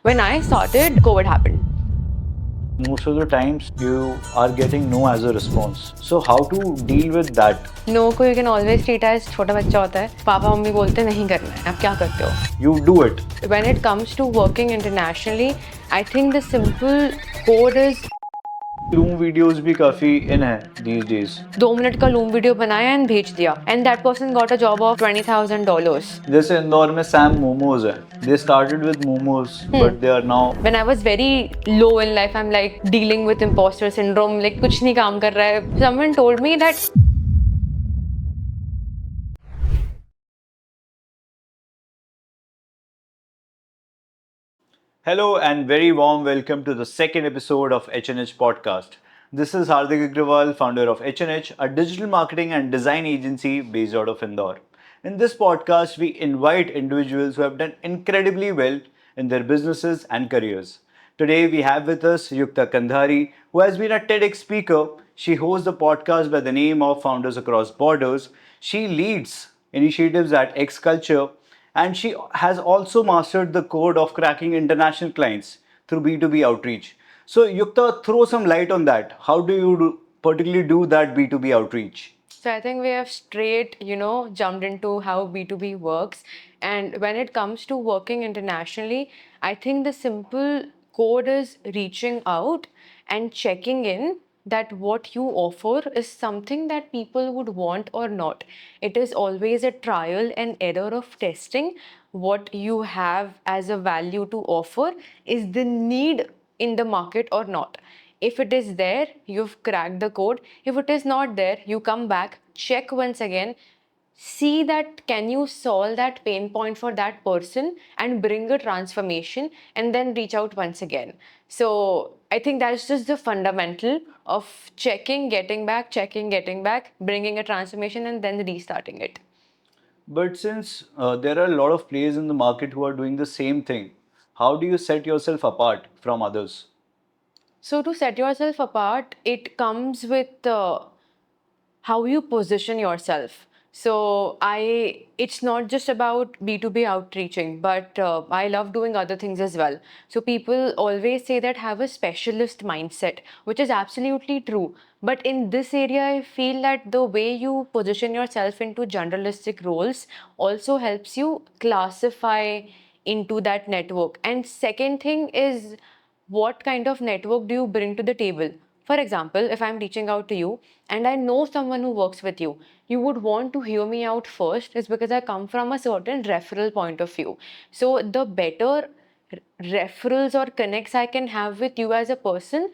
When I started, COVID happened. Most of the times you are getting no as a response. So how to deal with that? No को you can always treat as छोटा बच्चा होता है. Papa mummy बोलते नहीं करना है, आप क्या करते हो? You do it. When it comes to working internationally, I think the simple code is Loom videos भी काफी in है these days. 2 मिनट का लूम वीडियो बनाया एंड भेज दिया and that person got a job of $20,000. जैसे इंदौर में Sam momos है. They started with momos, but they are now. When I was very low in life, I'm like dealing with imposter syndrome, like कुछ नहीं काम कर रहा है. Someone told me that Hello and very warm welcome to the second episode of HNH Podcast. This is Hardik Agrawal, founder of HNH, a digital marketing and design agency based out of Indore. In this podcast, we invite individuals who have done incredibly well in their businesses and careers. Today, we have with us Yukta Kandhari, who has been a TEDx speaker. She hosts the podcast by the name of Founders Across Borders. She leads initiatives at X Culture, and she has also mastered the code of cracking international clients through B2B outreach. So, Yukta, throw some light on that. How do you particularly do that B2B outreach? So I think we have straight, jumped into how B2B works. And when it comes to working internationally, I think the simple code is reaching out and checking in that what you offer is something that people would want or not. It is always a trial and error of testing what you have as a value to offer is the need in the market or not. If it is there, you've cracked the code. If it is not there, you come back, check once again, see that can you solve that pain point for that person and bring a transformation and then reach out once again. So I think that's just the fundamental of checking, getting back, checking, getting back, bringing a transformation and then restarting it. But since there are a lot of players in the market who are doing the same thing, how do you set yourself apart from others? So to set yourself apart, it comes with how you position yourself. So it's not just about B2B outreaching, but I love doing other things as well. So people always say that have a specialist mindset, which is absolutely true. But in this area, I feel that the way you position yourself into generalistic roles also helps you classify into that network. And second thing is, what kind of network do you bring to the table? For example, if I'm reaching out to you and I know someone who works with you, you would want to hear me out first is because I come from a certain referral point of view. So the better referrals or connects I can have with you as a person,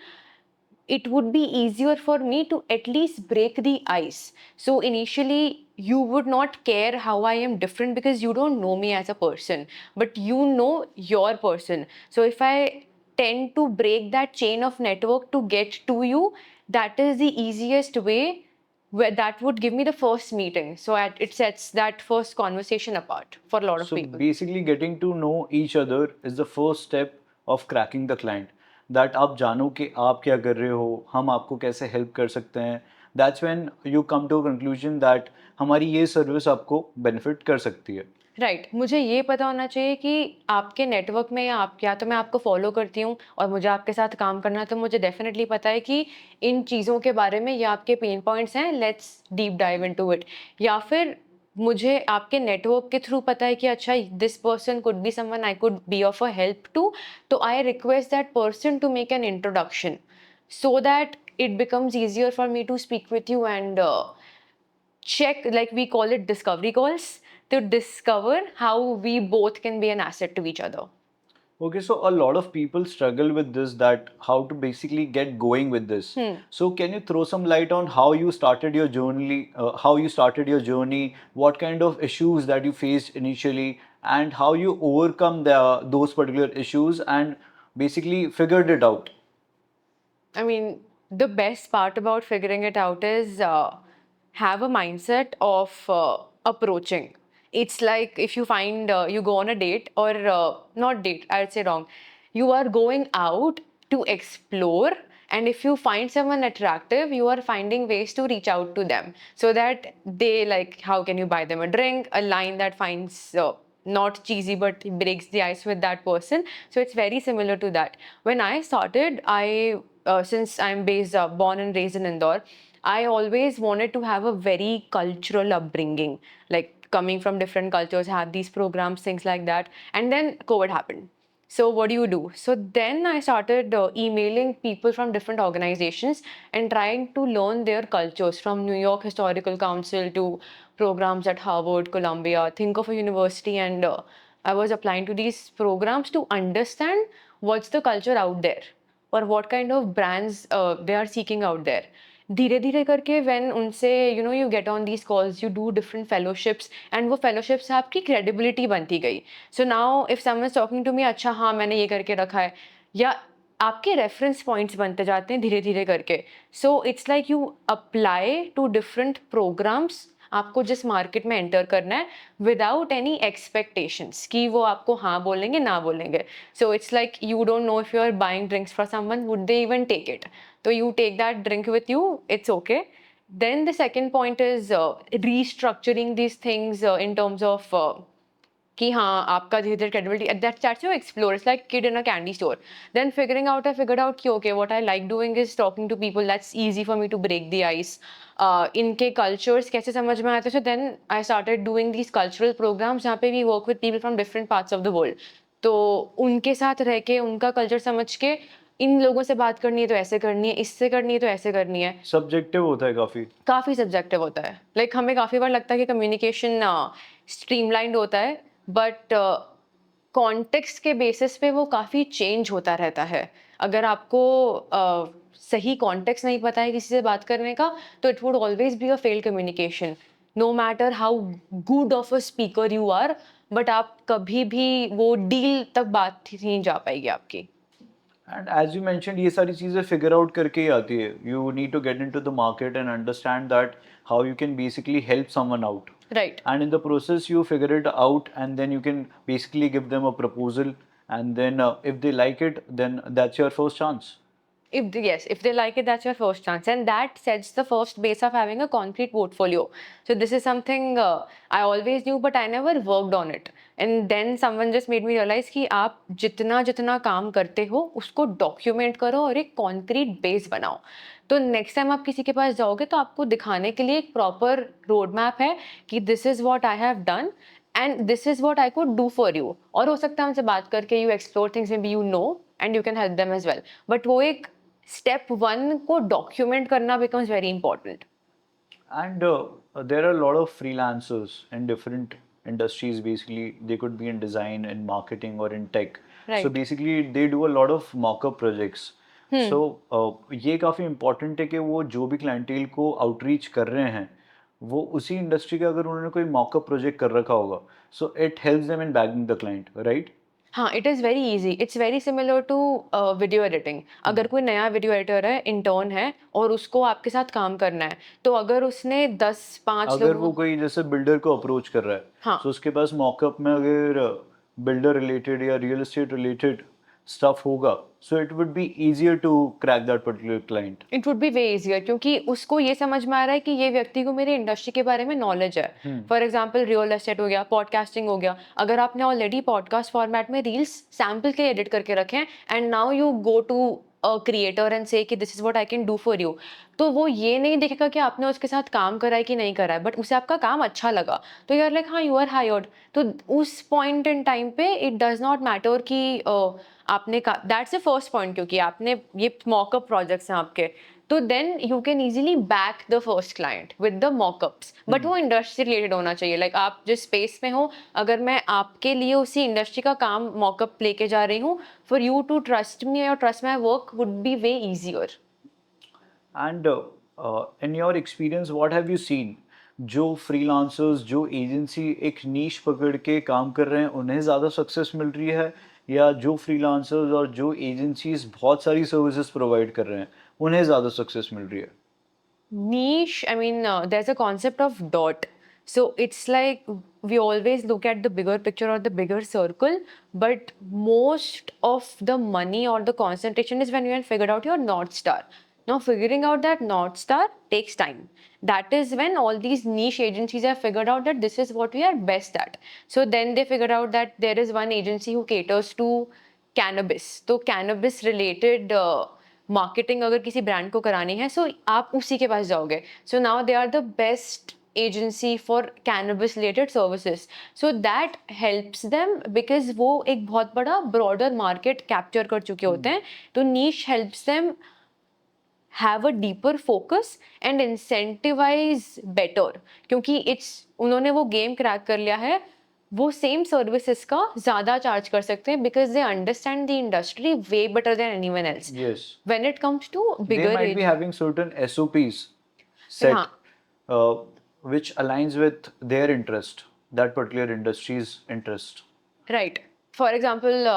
it would be easier for me to at least break the ice. So initially, you would not care how I am different because you don't know me as a person, but you know your person. So if I tend to break that chain of network to get to you, that is the easiest way where that would give me the first meeting. So it sets that first conversation apart for a lot of So people. basically, getting to know each other is the first step of cracking the client. That आप जानो कि आप क्या कर रहे हो, हम आपको कैसे help कर सकते हैं. That's when you come to a conclusion that हमारी ये service आपको benefit कर सकती है. राइट मुझे ये पता होना चाहिए कि आपके नेटवर्क में या आप क्या तो मैं आपको फॉलो करती हूँ और मुझे आपके साथ काम करना है तो मुझे डेफिनेटली पता है कि इन चीज़ों के बारे में ये आपके पेन पॉइंट्स हैं, let's deep dive into it. या फिर मुझे आपके नेटवर्क के थ्रू पता है कि अच्छा this person could be someone I could be of a help to, तो I request that person to make an introduction so that it becomes easier for me to speak with you and check, like we call it discovery calls, to discover how we both can be an asset to each other. Okay, so a lot of people struggle with this, that how to basically get going with this. So can you throw some light on how you started your journey, what kind of issues that you faced initially, and how you overcome those particular issues and basically figured it out? I mean, the best part about figuring it out is have a mindset of approaching. It's like if you find you go on a date or not date, I'd say wrong. You are going out to explore, and if you find someone attractive, you are finding ways to reach out to them so that they like, how can you buy them a drink? A line that finds not cheesy, but he breaks the ice with that person. So it's very similar to that. When I started, since I'm born and raised in Indore, I always wanted to have a very cultural upbringing, like coming from different cultures, have these programs, things like that. And then COVID happened. So what do you do? So then I started emailing people from different organizations and trying to learn their cultures, from New York Historical Council to programs at Harvard, Columbia. Think of a university, and I was applying to these programs to understand what's the culture out there, or what kind of brands they are seeking out there. धीरे धीरे करके when उनसे you get on these calls, you do different fellowships, and वो fellowships से आपकी credibility बनती गई. So now if someone is talking to me, अच्छा हाँ मैंने ये करके रखा है, या आपके रेफरेंस पॉइंट्स बनते जाते हैं धीरे धीरे करके. So it's like you apply to different programmes, आपको जिस मार्केट में एंटर करना है, विदाउट एनी एक्सपेक्टेशंस कि वो आपको हाँ बोलेंगे ना बोलेंगे. So it's like you don't know if you are buying drinks for someone, would they even take it. तो you take that drink with you, it's okay. Then the second point is restructuring these things in terms of कि हाँ आपका धीरे धीरे credibility, that's you explore. It's like kid in a candy store. Then I figured out कि okay, what I like doing is talking to people. That's easy for me to break the ice. इनके cultures कैसे समझ में आते. So then I started doing these cultural programs जहाँ पे we work with people from different parts of the world. तो उनके साथ रह के उनका culture समझ के, इन लोगों से बात करनी है तो ऐसे करनी है, इससे करनी है तो ऐसे करनी है. सब्जेक्टिव होता है काफी सब्जेक्टिव होता है. लाइक हमें काफ़ी बार लगता है कि कम्युनिकेशन स्ट्रीमलाइंड होता है, बट कॉन्टेक्स्ट के बेसिस पे वो काफ़ी चेंज होता रहता है. अगर आपको सही कॉन्टेक्स्ट नहीं पता है किसी से बात करने का, तो it would always be a failed communication, no matter how good of a speaker you are. But आप कभी भी वो डील तक बात नहीं जा पाएगी आपकी. एंड एज यू मेंशनड ये सारी चीज़ें फिगर आउट करके ही आती है. You need to get into the market and understand that how you can basically help someone out. Right. And in the process you figure it out, and then you can basically give them a proposal, and then if they like it, then that's your first chance. If they like it, that's your first chance, and that sets the first base of having a concrete portfolio. So this is something I always knew, but I never worked on it. And then someone just made me realize कि आप जितना जितना काम करते हो उसको document करो और एक कॉन्क्रीट बेस बनाओ. तो नेक्स्ट टाइम आप किसी के पास जाओगे तो आपको दिखाने के लिए एक प्रॉपर रोड मैप है कि this is what I have done and this is what I could do for you. और हो सकता है उनसे बात करके you explore things maybe you know and you can help them as well. But वो एक step one को document करना becomes very important. And there are a lot of freelancers in different industries. Basically they could be in design, in marketing, or in tech. Right. So basically they do a lot of mock-up projects. So ये काफ़ी important है कि वो जो भी clientele को outreach कर रहे हैं वो उसी इंडस्ट्री का अगर उन्होंने कोई मॉकअप प्रोजेक्ट कर रखा होगा, so it helps them in bagging the client, right? हाँ, it is very easy. It's very similar to video editing. अगर कोई नया वीडियो एडिटर है, इंटर्न है, और उसको आपके साथ काम करना है, तो अगर उसने 10-5 अगर लोगों वो कोई जैसे बिल्डर को अप्रोच कर रहा है, हाँ. तो उसके पास मॉकअप में अगर बिल्डर रिलेटेड या रियल एस्टेट रिलेटेड स्टफ होगा, so it would be easier to crack that particular client. It would be way easier, क्योंकि उसको ये समझ में आ रहा है कि ये व्यक्ति को मेरे इंडस्ट्री के बारे में नॉलेज है. फॉर एग्जाम्पल रियल एस्टेट हो गया, पॉडकास्टिंग हो गया. अगर आपने ऑलरेडी पॉडकास्ट फॉर्मेट में रील्स सैम्पल के एडिट करके रखे हैं and now you go to a creator and say कि this is what I can do for you, तो वो ये नहीं देखेगा कि आपने उसके साथ काम करा है कि नहीं करा है, बट उसे आपका काम अच्छा लगा तो यू आर लाइक हाँ यू आर हायर्ड. तो उस पॉइंट इन टाइम पे इट डज नॉट मैटर कि आपने दैट्स द फर्स्ट पॉइंट, क्योंकि आपने ये मॉकअप प्रोजेक्ट्स हैं आपके, तो then you can easily back the first client with the mockups. But वो इंडस्ट्री रिलेटेड होना चाहिए. लाइक आप जिस स्पेस में हो, अगर मैं आपके लिए उसी इंडस्ट्री का काम मॉकअप लेके जा रही हूँ, for you to trust me और trust my work would be way easier. And in your experience what have you seen, जो फ्रीलांसर्स, जो एजेंसी एक नीश पकड़ के काम कर रहे हैं उन्हें ज़्यादा सक्सेस मिल रही है, या जो फ्रीलांसर्स और जो एजेंसीज बहुत सारी सर्विसेज प्रोवाइड कर रहे हैं उन्हें ज़्यादा सक्सेस मिल रही है? Niche, I mean, there's a concept of dot. So it's like we always look at the bigger picture or the bigger circle, but most of the money or the concentration is when you have figured out your North Star. Now, figuring out that North Star takes time. That is when all these niche agencies have figured out that this is what we are best at. So then they figured out that there is one agency who caters to cannabis. तो cannabis related marketing अगर किसी brand को करानी है, so आप उसी के पास जाओगे. So now they are the best agency for cannabis related services. So that helps them because वो एक बहुत बड़ा broader market capture कर चुके होते हैं. तो niche helps them have a deeper focus and incentivize better क्योंकि उन्होंने वो गेम क्रैक कर लिया है. वो सेम सर्विसेज का ज्यादा चार्ज कर सकते हैं because they understand the industry way better than anyone else. Yes. When it comes to bigger They might be having certain SOPs set, हाँ. which aligns with their interest, that particular industry's interest. Right. For example,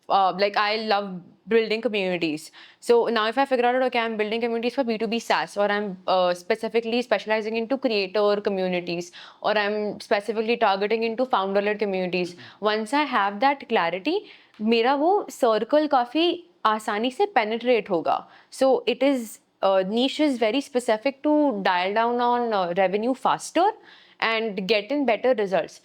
like I love building communities. So now if I figure out, okay, I'm building communities for B2B SaaS, or I'm specifically specializing into creator communities, or I'm specifically targeting into founder-led communities. Once I have that clarity, मेरा वो circle काफी आसानी से penetrate होगा. So it is niche is very specific to dial down on revenue faster and get in better results.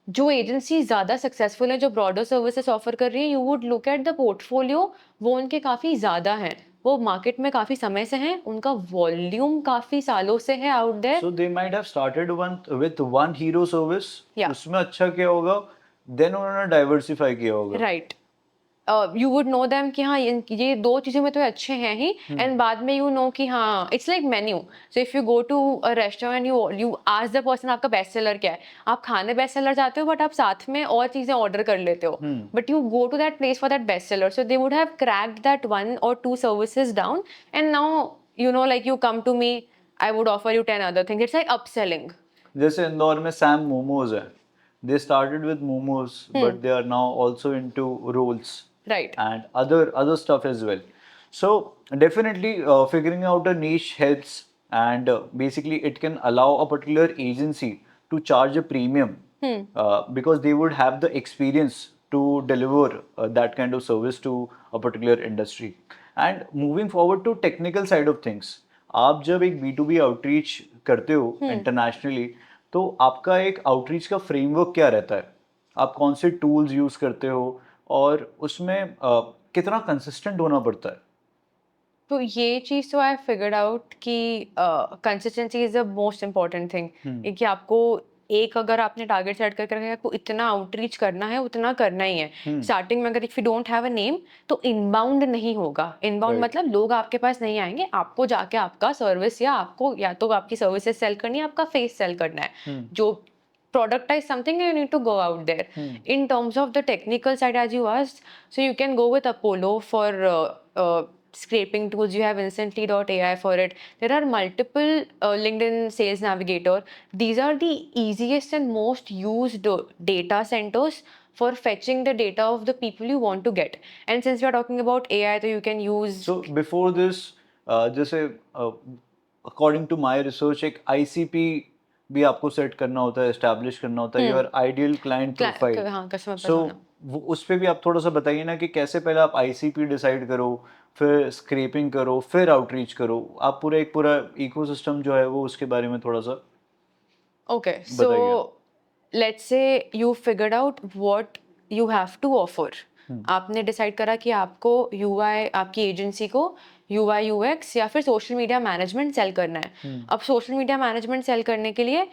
जो agency ज़्यादा successful है, जो ब्रॉडर सर्विसेज ऑफर कर रही है, you would look at the portfolio, वो उनके काफ़ी ज़्यादा हैं, वो मार्केट में काफ़ी समय से हैं, उनका वॉल्यूम काफ़ी सालों से है out there. So they might have started with one hero service. Yeah. उसमें अच्छा किया होगा, then उन्होंने diversify किया होगा. Right. You would know them कि हाँ ये दो चीज़ों में तो अच्छे हैं ही, एंड बाद में यू नो कि हाँ it's like menu. So if you go to a restaurant, you ask the person आपका बेस्ट सेलर क्या है. आप खाने बेस्ट सेलर जाते हो बट आप साथ में और चीज़ें ऑर्डर कर लेते हो, but you go to that place for that best seller. So they would have cracked that one or two services down, and now you know like you come to me, I would offer you 10 other things. It's like upselling. जैसे इंदौर में Sam momos है. They started with momos, but they are now also into rolls. Right. And other stuff as well. So definitely figuring out a niche helps, and basically it can allow a particular agency to charge a premium because they would have the experience to deliver that kind of service to a particular industry. And moving forward to technical side of things, आप जब एक B2B outreach करते हो internationally, तो आपका एक outreach का framework क्या रहता है? आप कौन से टूल्स यूज करते हो और उसमें कितना कंसिस्टेंट होना पड़ता है? तो ये चीज़ तो आई फिगर्ड आउट कि consistency is the most important thing. कि आपको एक अगर आपने टारगेट सेट करके रखा है, आपको इतना आउटरीच करना है, उतना करना ही है. स्टार्टिंग में अगर if you don't have a name, तो इनबाउंड नहीं होगा. Inbound Right. मतलब लोग आपके पास नहीं आएंगे, आपको जाके आपका सर्विस या आपको या तो आपकी सर्विसेज सेल करनी है, आपका फेस सेल करना है. जो productize something, you need to go out there. In terms of the technical side, as you asked, so you can go with Apollo for scraping tools. You have instantly.ai for it. There are multiple LinkedIn Sales Navigator. These are the easiest and most used data centers for fetching the data of the people you want to get. And since we are talking about AI, so you can use. So before this, जैसे according to my research, एक ICP भी आपको set करना होता है, establish करना होता है, योर आइडियल क्लाइंट प्रोफाइल. हाँ, customer सो persona. उस पे भी आप थोड़ा सा बताइए ना कि कैसे पहले आप ICP डिसाइड करो, फिर स्क्रैपिंग करो, फिर आउटरीच करो. आप एक पूरा इकोसिस्टम जो है वो उसके बारे में थोड़ा सा Okay, so let's say you figured out what you have to offer. आपने डिसाइड करा कि आपको UI, आपकी एजेंसी को UI UX या फिर सोशल मीडिया मैनेजमेंट सेल करना है. अब सोशल मीडिया मैनेजमेंट सेल करने के लिए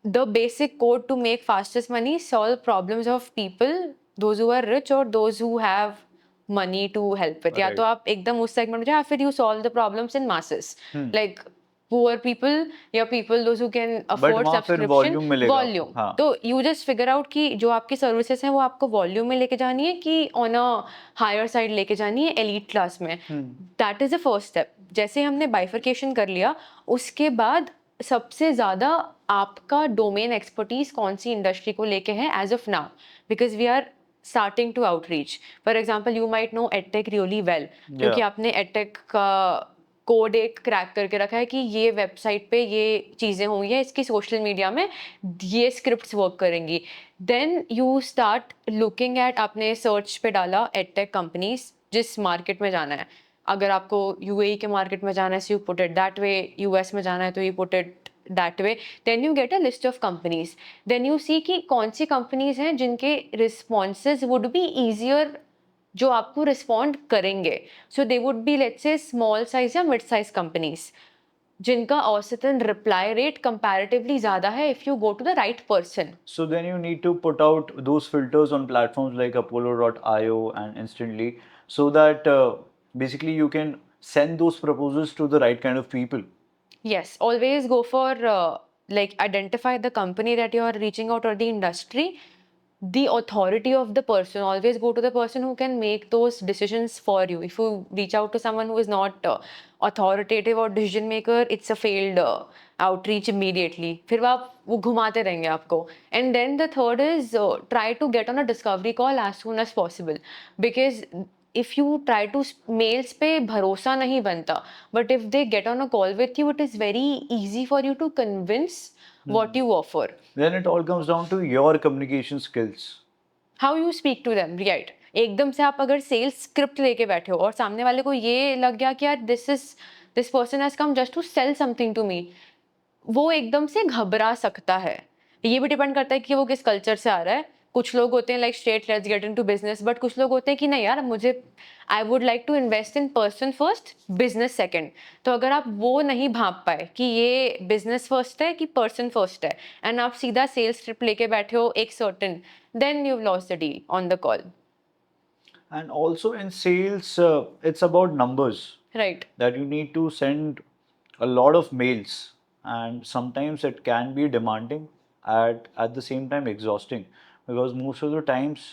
the basic code to make fastest money, solve problems of people, those who are rich or those who have money to help with. या तो आप एकदम उस सेगमेंट में जाओ, या फिर you solve the problems in masses, like poor people या people those who can afford वहाँ फिर subscription. volume मिलेगा. Volume. हाँ. तो you just figure out कि जो आपकी सर्विसेज हैं वो आपको वॉल्यूम में लेके जानी है कि ऑन अ हायर साइड लेके जानी है, एलीट क्लास में. That is the first step. जैसे हमने बाइफर्केशन कर लिया, उसके बाद सबसे ज़्यादा आपका डोमेन एक्सपर्टीज कौन सी इंडस्ट्री को लेके है as of now, because we are starting to outreach. For example, you might know edtech really well, क्योंकि आपने edtech का कोड एक क्रैक करके रखा है कि ये वेबसाइट पे ये चीज़ें होंगी, इसकी सोशल मीडिया में ये स्क्रिप्ट्स वर्क करेंगी. Then you start looking at, आपने सर्च पे डाला edtech कंपनीज जिस मार्केट में जाना है. अगर आपको यूएई के मार्केट में जाना है so you put it that way, US में जाना है तो you put it that way. Then you get a list of companies. Then you see कि कौन सी companies हैं जिनके responses would be easier, जो आपको रिस्पॉन्ड करेंगे. So they would be let's say small size या मिड साइज कंपनीज जिनका औसतन रिप्लाई रेट कंपैरेटिवली ज़्यादा है if you go to the right person. So then you need to put out those filters on platforms like Apollo.io and Instantly, so that basically you can send those proposals to the right kind of people. Yes, always go for like identify the company that you are reaching out or the industry, the authority of the person. Always go to the person who can make those decisions for you. If you reach out to someone who is not authoritative or decision maker, it's a failed outreach immediately. फिर वो घुमाते रहेंगे आपको. And then the third is try to get on a discovery call as soon as possible, because if you try to mails पे भरोसा नहीं बनता, but if they get on a call with you, it is very easy for you to convince what you offer. Then it all comes down to your communication skills. How you speak to them, right? एकदम से आप अगर sales script लेके बैठे हो और सामने वाले को ये लग गया कि यार this person has come just to sell something to me, वो एकदम से घबरा सकता है. ये भी डिपेंड करता है कि वो किस कल्चर से आ रहा है. कुछ लोग होते हैं like straight let's get into business, but कुछ लोग होते हैं कि नहीं यार मुझे I would like to invest in person first business second. तो अगर आप वो नहीं भांप पाए कि ये बिजनेस फर्स्ट है कि पर्सन फर्स्ट है एंड आप सीधा सेल्स ट्रिप लेके बैठे हो एक certain, then you've lost the deal on the call. And also in sales, it's about numbers. Right. That you need to send a lot of mails, and sometimes it can be demanding, at the same time exhausting, because most of the times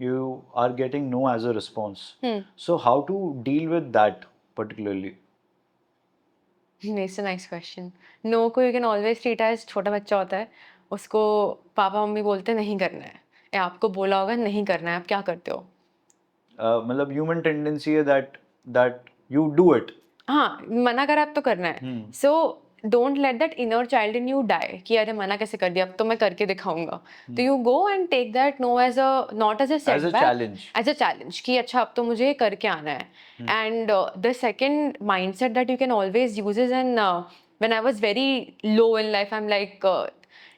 you are getting no as a response. So how to deal with that particularly? It's a nice question. No को you can always treat as छोटा बच्चा होता है, उसको papa mummy बोलते हैं नहीं करना है, या आपको बोला होगा नहीं करना है, आप क्या करते हो? मतलब ह्यूमन टेंडेंसी है that you do it. हाँ, मना करा अब तो करना है. So don't let that inner child in you die कि अरे मना कैसे कर दिया, अब तो मैं करके दिखाऊंगा. तो you go and take that no as a not as a As a setback, challenge. As a challenge कि अच्छा अब तो मुझे करके आना है. And the second mindset that you can always use is an when I was very low in life, I am like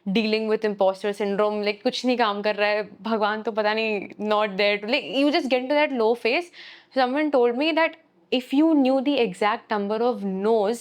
dealing with impostor syndrome, like कुछ नहीं काम कर रहा है, भगवान तो पता नहीं not there too, like you just get to that low phase. Someone told me that if you knew the exact number of no's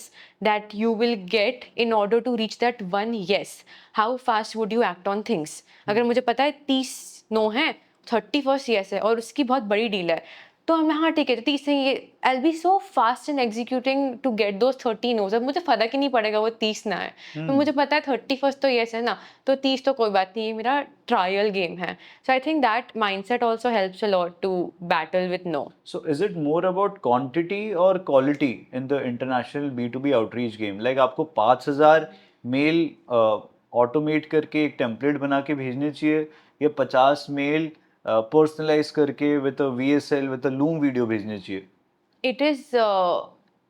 that you will get in order to reach that one yes, how fast would you act on things? अगर मुझे पता है 30 no है, 31st yes है और उसकी बहुत बड़ी डील है, तो हमें हाँ ठीक है, तो 30 से ये I'll be so fast in executing to get those 30 no's. अब मुझे फर्क ही नहीं पड़ेगा वो 30 ना है, तो मुझे पता है 31st तो yes है ना, तो 30 तो कोई बात नहीं, ये मेरा ट्रायल गेम है. So I think that mindset also helps a lot to battle with no. So is it more about quantity or quality in the international B2B outreach game? Like आपको 5000 मेल ऑटोमेट करके एक template बना के भेजने चाहिए, या 50 mail personalise करके with a VSL with a loom video भेजने चाहिए? It is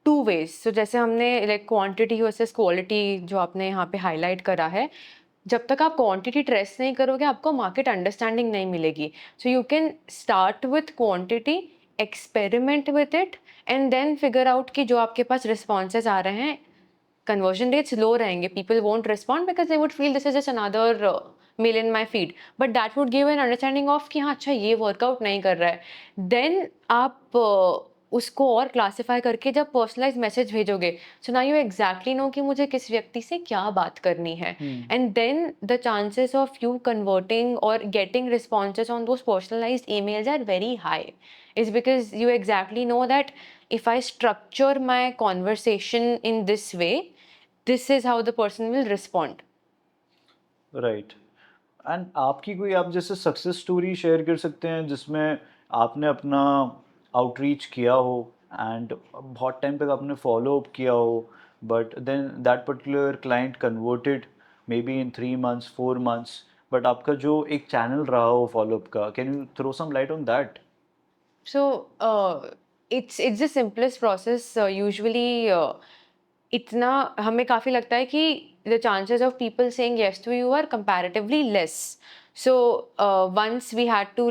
two ways. So जैसे हमने like quantity versus quality जो आपने यहाँ पे highlight करा है, जब तक आप quantity ट्रेस नहीं करोगे आपको market understanding नहीं मिलेगी. So you can start with quantity, experiment with it, and then figure out कि जो आपके पास responses आ रहे हैं, conversion rates low रहेंगे, people won't respond because they would feel this is just another mail in my feed, but that would give an understanding of कि हाँ अच्छा ये workout नहीं कर रहा है. Then आप उसको और क्लासिफाई करके जब पर्सनलाइज मैसेज भेजोगे, so now you exactly know कि मुझे किस व्यक्ति से क्या बात करनी है, and then the chances of you converting और getting responses on those personalised emails are very high, is because you exactly know that if I structure my conversation in this way, this is how the person will respond. Right. And आपकी कोई आप जैसे success story share कर सकते हैं जिसमें आपने अपना आउटरीच किया हो एंड बहुत टाइम तक आपने फॉलो अप किया हो, but then that particular client converted maybe in 3 months 4 months, but आपका जो एक चैनल रहा हो फॉलो अप का, can you throw some light on that? So it's the simplest process. Usually इतना हमें काफ़ी लगता है कि the chances of people saying yes to you are comparatively less. So once we had to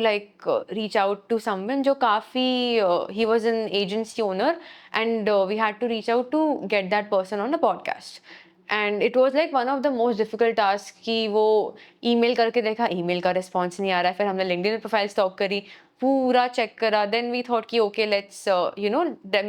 reach out to someone जो काफ़ी he was an agency owner, and we had to reach out to get that person on a podcast. And it was like one of the most difficult tasks कि वो email करके देखा, email का response नहीं आ रहा है, फिर हमने LinkedIn प्रोफाइल स्टॉक करी, पूरा चेक करा, then we thought कि okay let's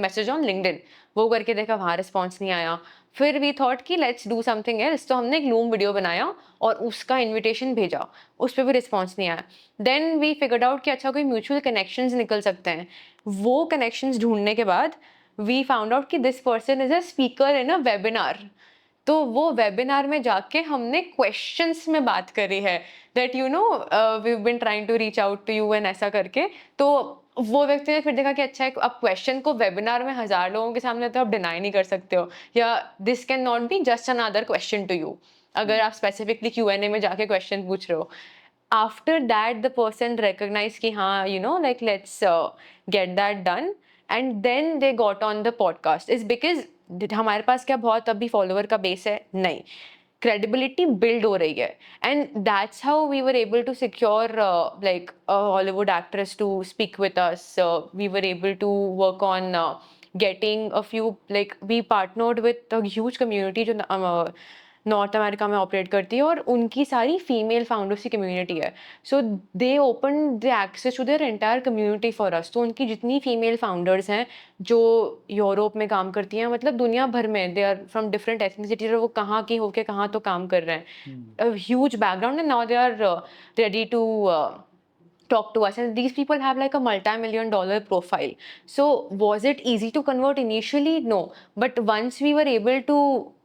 message on LinkedIn, वो करके देखा, वहाँ response नहीं आया, फिर वी थॉट कि लेट्स डू समथिंग एल्स, तो हमने एक लूम वीडियो बनाया और उसका इनविटेशन भेजा, उस पर भी रिस्पॉन्स नहीं आया। देन वी फिगर्ड आउट कि अच्छा कोई म्यूचुअल कनेक्शंस निकल सकते हैं। वो कनेक्शंस ढूंढने के बाद वी फाउंड आउट कि this person is a speaker in a webinar. तो वो वेबिनार में जाके हमने क्वेश्चंस में बात करी है that we been trying to reach out to you and ऐसा करके। तो वो व्यक्ति ने फिर देखा कि अच्छा है, अब क्वेश्चन को वेबिनार में 1000 लोगों के सामने तो आप डिनाई नहीं कर सकते हो, या this can not be just another question to you अगर आप स्पेसिफिकली Q&A में जाके क्वेश्चन पूछ रहे हो। After that the person recognise कि हाँ let's get that done, and then they got on the podcast is because हमारे पास क्या बहुत अभी फॉलोअर का बेस है नहीं, credibility build हो रही है, and that's how we were able to secure a Hollywood actress to speak with us. We were able to work on getting a few, like we partnered with a huge community जो north America में operate करती है, और उनकी सारी female founders की community है। So they open the access to their entire community for us. तो उनकी जितनी फीमेल फाउंडर्स हैं जो यूरोप में काम करती हैं, मतलब दुनिया भर में, they are from different ethnicities, और वो कहाँ की होके कहाँ तो काम कर रहे हैं, huge background, and now they are ready to talk to us, and these people have like a multi-million dollar profile. So was it easy to convert initially? No, but once we were able to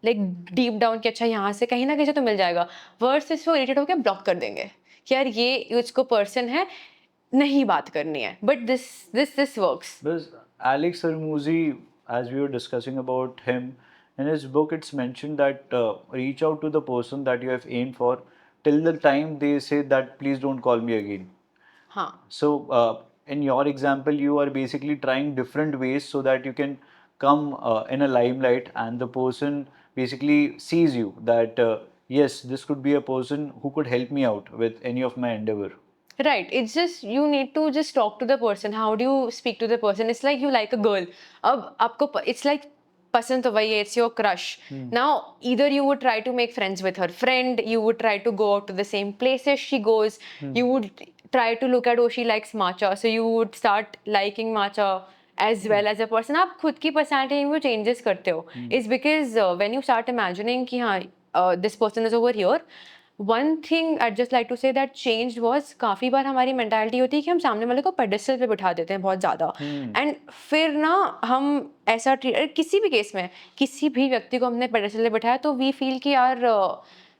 like deep down कि अच्छा यहाँ से कहीं ना कहीं से तो मिल जाएगा, वर्सेस वो इरिटेट होकर ब्लॉक कर देंगे कि यार ये इसको पर्सन है, नहीं बात करनी है, but this works. Because Alex Hormozzi, as we were discussing about him, in his book it's mentioned that reach out to the person that you have aimed for till the time they say that please don't call me again. हाँ, So, in your example, you are basically trying different ways so that you can come in a limelight, and the person basically sees you that yes, this could be a person who could help me out with any of my endeavor. right. It's just you need to just talk to the person. How do you speak to the person? It's like you like a girl. अब आपको it's like पसंद तो वही है, it's your crush. Now either you would try to make friends with her friend, you would try to go out to the same places she goes, you would try to look at, oh she likes matcha, so you would start liking matcha as well as a person. आप खुद की personality में changes करते हो. It's because when you start imagining कि हाँ this person is over here, one thing I just like to say that change was, काफ़ी बार हमारी मेंटालिटी होती है कि हम सामने वाले को पेडेस्टल पे बिठा देते हैं बहुत ज़्यादा, एंड फिर ना हम ऐसा किसी भी केस में किसी भी व्यक्ति को हमने पेडेस्टल पे बिठाया तो वी फील कि यार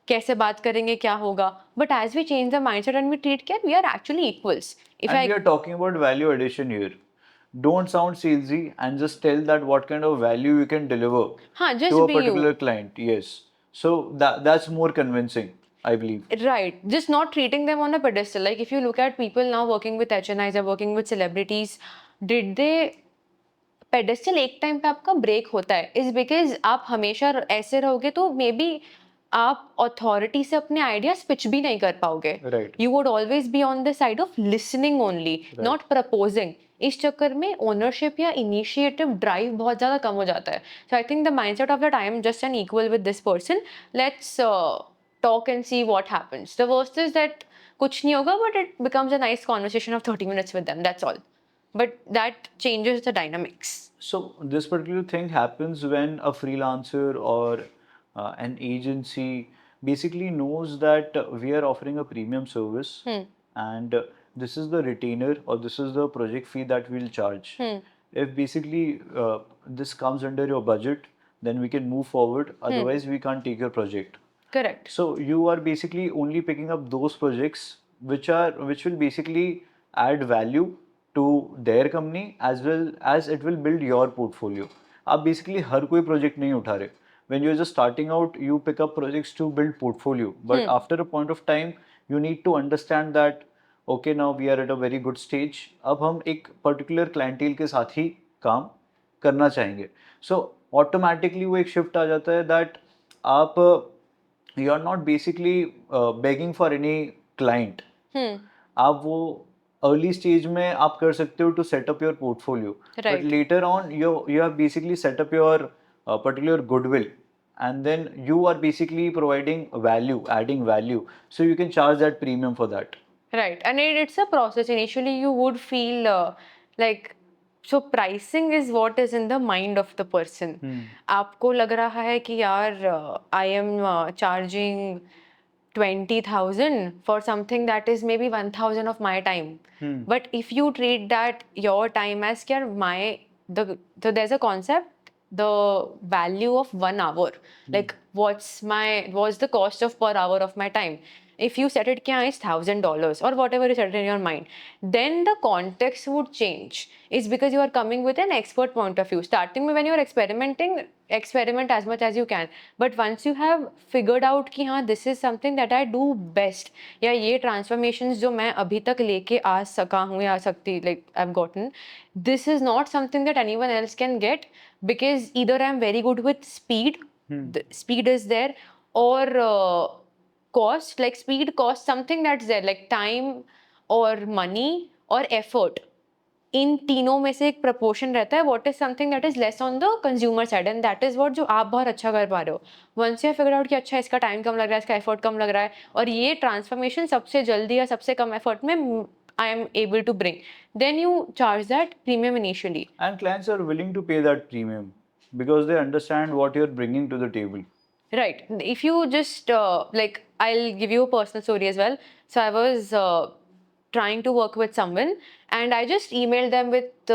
कैसे बात करेंगे, क्या होगा, but as we change the mindset and we treat care, we are actually equals. If And I we are talking about value addition here. Don't sound salesy and just tell that what kind of value you can deliver हाँ, to just a be particular you. client. Yes. So that's more convincing, I believe. Right, just not treating them on a pedestal. Like if you look at people now working with HNIs or working with celebrities, did they pedestal एक time पे आपका break होता है, is because आप हमेशा ऐसे रहोगे तो मे बी आप अथॉरिटी से अपने आइडियाज पिच भी नहीं कर पाओगे. Right. You would always be on the side of listening only, not proposing. इस चक्कर में ओनरशिप या इनिशिएटिव ड्राइव बहुत ज़्यादा कम हो जाता है. So I think the mindset of that I am just an equal with this person, let's talk and see what happens. The worst is that कुछ नहीं होगा, but it becomes a nice conversation of 30 minutes with them, that's all. But that changes the dynamics. So this particular thing happens when a freelancer or an agency basically knows that we are offering a premium service, and this is the retainer or this is the project fee that we'll charge. If basically this comes under your budget, then we can move forward. Otherwise, we can't take your project. Correct. So you are basically only picking up those projects which will basically add value to their company as well as it will build your portfolio. आप basically हर कोई project नहीं उठा रहे. When you're just starting out, you pick up projects to build portfolio. But after a point of time, you need to understand that okay, now we are at a very good stage. अब हम एक particular clientele के साथ ही काम करना चाहेंगे. So automatically वो एक shift आ जाता है that आप you are not basically begging for any client, Hmm. आप वो अर्ली स्टेज में आप कर सकते हो to set up your portfolio, but Right. Later on you have basically set up your particular goodwill, and then you are basically providing value, adding value, so you can charge that premium for that. Right. And it's a process. Initially, you would feel like, so pricing is what is in the mind of the person. आपको लग रहा है कि यार I am charging 20,000 for something that is maybe 1,000 of my time. But if you treat that your time as यार so there's a concept, the value of 1 hour. Like what's the cost of per hour of my time? If you set it as $1,000 or whatever you set it in your mind, then the context would change. It's because you are coming with an expert point of view. Starting when you are experimenting, experiment as much as you can. But once you have figured out कि हाँ this is something that I do best, या ये transformations जो मैं अभी तक लेके आ सका हूँ या सकती, like I've gotten, this is not something that anyone else can get, because either I'm very good with speed, the speed is there, or cost, like speed, cost, something that's there, like time or money or effort. इन तीनों में से एक proportion रहता है, what is something that is less on the consumer side, and that is what जो आप बहुत अच्छा कर पा रहे हो. वंस यू फिगर आउट कि अच्छा इसका टाइम कम लग रहा है, इसका एफर्ट कम लग रहा है, और ये ट्रांसफॉर्मेशन सबसे जल्दी या सबसे कम एफर्ट में I am able to bring, then you charge that premium initially. And clients are willing to pay that premium because they understand what you're bringing to the table. Right. If you just like, I'll give you a personal story as well. So I was trying to work with someone, and I just emailed them with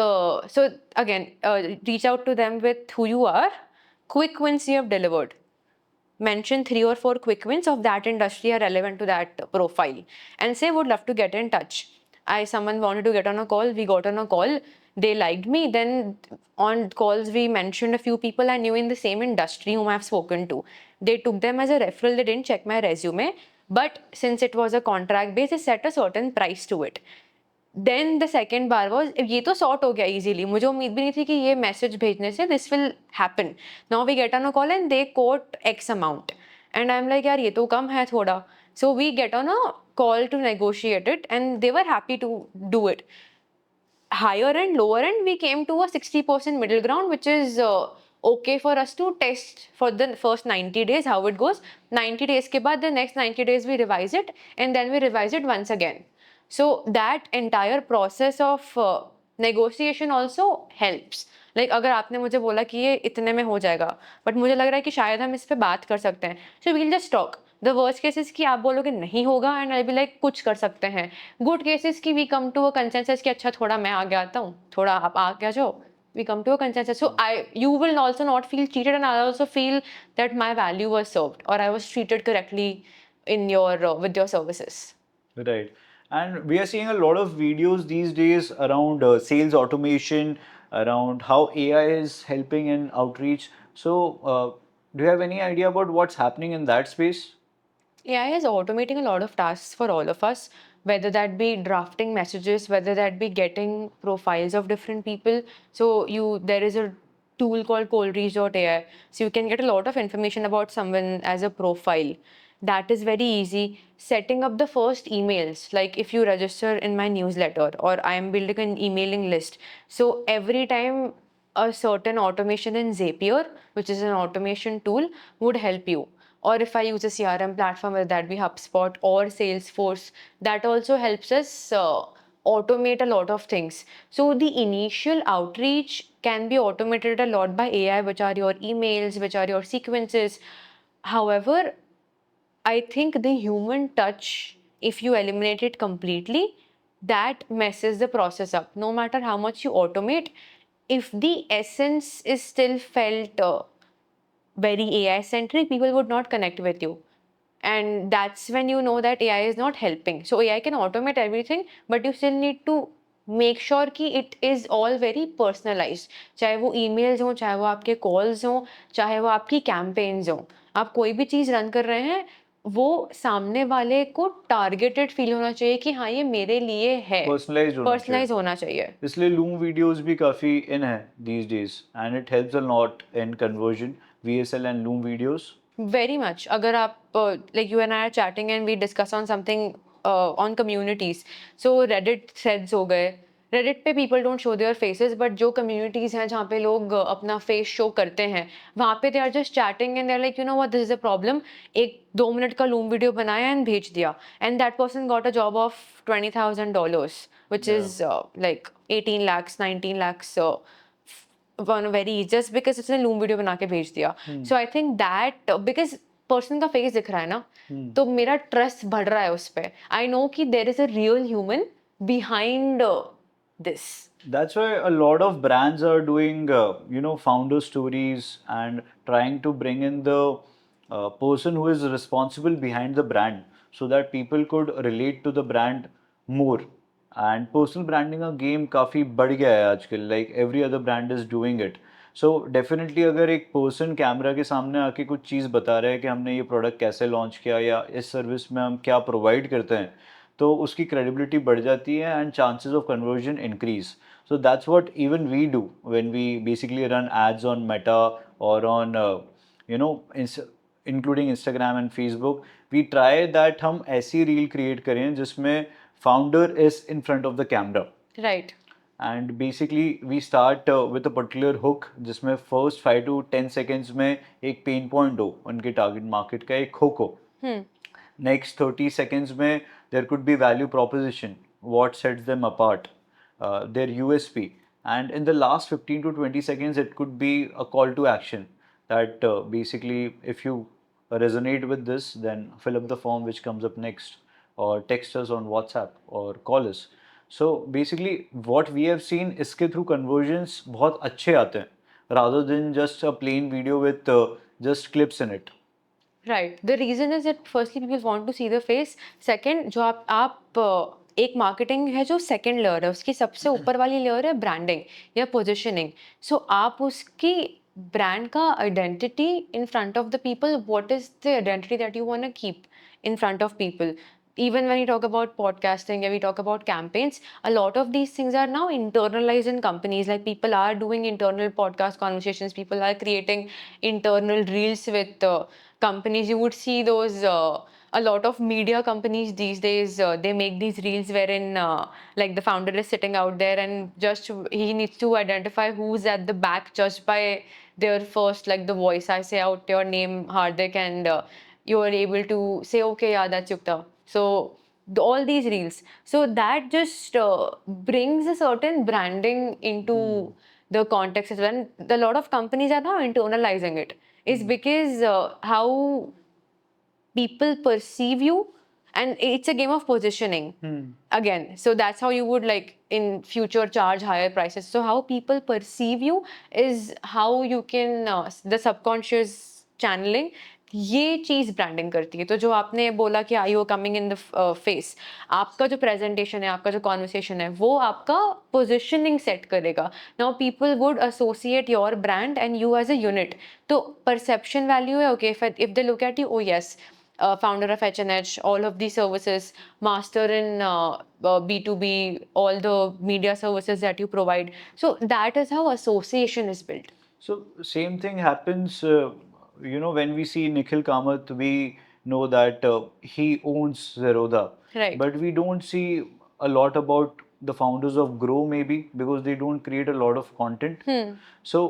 so again, reach out to them with who you are, quick wins you have delivered. Mention 3 or 4 quick wins of that industry are relevant to that profile, and say would love to get in touch. Someone wanted to get on a call, we got on a call, they liked me, then on calls we mentioned a few people I knew in the same industry whom I've spoken to. They took them as a referral, they didn't check my resume, but since it was a contract base, they set a certain price to it. Then the second bar was, ये तो sort हो गया easily, मुझे उम्मीद भी नहीं थी कि ये मैसेज भेजने से this will happen. Now we get on a call and they quote X amount, and I am like यार ये तो कम है थोड़ा. So we get on a call to negotiate it, and they were happy to do it. Higher and lower end, we came to a 60% middle ground, which is okay for us to test for the first 90 days how it goes. 90 days के बाद the next 90 days we revise it, and then we revise it once again. So that entire process of negotiation also helps. Like अगर आपने मुझे बोला कि ये इतने में हो जाएगा, but मुझे लग रहा है कि शायद हम इस पे बात कर सकते हैं, so we'll just talk. The worst cases की आप बोलोगे नहीं होगा, एंड आई बी लाइक कुछ कर सकते हैं. गुड केसेस की we come to a consensus कि अच्छा थोड़ा मैं आगे आता हूँ, थोड़ा आप आगे आ जाओ, we come to a consensus. So you will also not feel cheated, and I also feel that my value was served, or I was treated correctly in your with your services. Right. And we are seeing a lot of videos these days around sales automation, around how AI is helping in outreach. So, do you have any idea about what's happening in that space? AI is automating a lot of tasks for all of us, whether that be drafting messages, whether that be getting profiles of different people. So there is a tool called coldreach.ai. So you can get a lot of information about someone as a profile. That is very easy. Setting up the first emails, like if you register in my newsletter or I am building an emailing list. So every time a certain automation in Zapier, which is an automation tool, would help you. Or if I use a CRM platform, whether that be HubSpot or Salesforce, that also helps us automate a lot of things. So the initial outreach can be automated a lot by AI, which are your emails, which are your sequences. However, I think the human touch, if you eliminate it completely, that messes the process up. No matter how much you automate, if the essence is still felt very AI centric, people would not connect with you. And that's when you know that AI is not helping. So AI can automate everything, but you still need to make sure कि it is all very personalized. चाहे वो emails हो, चाहे वो आपके calls हो, चाहे वो आपकी campaigns हो, आप कोई भी चीज़ रन कर रहे हैं, वो सामने वाले को टारगेटेड फील होना चाहिए कि हाँ ये मेरे लिए है, पर्सनलाइज होना चाहिए. इसलिए लूम वीडियोस भी काफ़ी इन है these days, and it helps a lot in conversion, VSL and loom videos. Very much. अगर आप like you and I are chatting and we discuss on something on communities. So Reddit threads हो गए. Reddit पे people don't show their faces, but जो communities हैं जहाँ पे लोग अपना face show करते हैं, वहाँ पे they are just chatting and they're like, you know what, this is a problem. एक 2 मिनट का loom video बनाया and भेज दिया, and that person got a job of $20,000, which Yeah. is like 18 lakhs, 19 lakhs. One very just because उसने loom video बना के भेज दिया. So I think that because person का face दिख रहा है ना, तो मेरा trust बढ़ रहा है उस पे. I know कि there is a real human behind this. That's why a lot of brands are doing, founder stories and trying to bring in the person who is responsible behind the brand so that people could relate to the brand more. And personal branding का game काफ़ी बढ़ गया है आजकल, like every other brand is doing it. So definitely अगर एक person camera के सामने आके कुछ चीज़ बता रहा है कि हमने ये प्रोडक्ट कैसे लॉन्च किया या इस सर्विस में हम क्या प्रोवाइड करते हैं, तो उसकी क्रेडिबिलिटी बढ़ जाती है and chances of conversion increase. So that's what even we do when we basically run ads on Meta or on, you know, including Instagram and Facebook. We try that हम ऐसी reel create करें जिसमें founder is in front of the camera. Right. And basically we start with a particular hook जिसमें first 5 to 10 seconds में एक pain point हो उनके target market का, एक hook हो. Next 30 seconds में there could be value proposition, what sets them apart, their USP, and in the last 15 to 20 seconds it could be a call to action that basically if you resonate with this, then fill up the form which comes up next, or text us on WhatsApp or call us. So basically what we have seen, इसके through conversions बहुत अच्छे आते हैं rather than just a plain video with just clips in it. Right. The reason is that firstly people want to see the face. Second, जो आप एक marketing है जो सेकंड लेयर है, उसकी सबसे ऊपर वाली लेयर है ब्रांडिंग या पोजिशनिंग. सो आप उसकी ब्रांड का identity in front of the people, what is the identity that you want to keep in front of people. Even when we talk about podcasting and we talk about campaigns, a lot of these things are now internalized in companies. Like people are doing internal podcast conversations, people are creating internal reels with companies. You would see those a lot of media companies these days, they make these reels wherein like the founder is sitting out there and just he needs to identify who's at the back just by their first, like the voice. I say out your name, Hardik, and you are able to say, okay, yeah, that's Yukta. So all these reels. So that just brings a certain branding into the context as well. And a lot of companies are now internalizing it. Is because how people perceive you, and it's a game of positioning again. So that's how you would like in future charge higher prices. So how people perceive you is how you can the subconscious channeling ये चीज branding करती है. तो जो आपने बोला कि I you coming in the face, आपका जो प्रेजेंटेशन है, आपका जो कॉन्वर्सेशन है, वो आपका पोजिशनिंग सेट करेगा. Now people would associate your brand and you as a unit. तो परसेप्शन वैल्यू है. Okay, if they look at you, oh yes, founder of H&H, all of these services, master in B2B, all the media services that you provide. So that is how association is built. So same thing happens, when we see Nikhil Kamath, we know that he owns Zerodha. Right. But we don't see a lot about the founders of Grow, maybe because they don't create a lot of content. So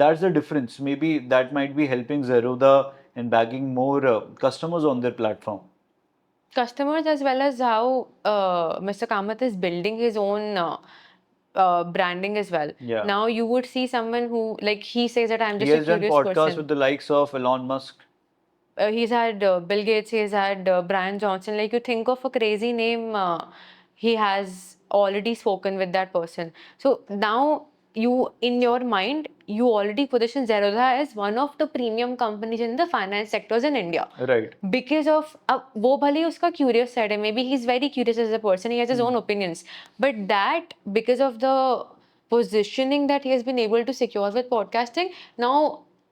that's the difference. Maybe that might be helping Zerodha in bagging more customers on their platform. Customers, as well as how Mr. Kamath is building his own branding as well. Yeah. Now you would see someone who, like, he says that I'm He just a has done curious podcasts person. with the likes of Elon Musk. He's had Bill Gates, he's had Brian Johnson. Like, you think of a crazy name, he has already spoken with that person. So now you, in your mind, you already position Zerodha as one of the premium companies in the finance sectors in India. Right. Because of वो भले ही उसका curious side है, maybe he's very curious as a person, he has his own opinions, but that because of the positioning that he has been able to secure with podcasting, now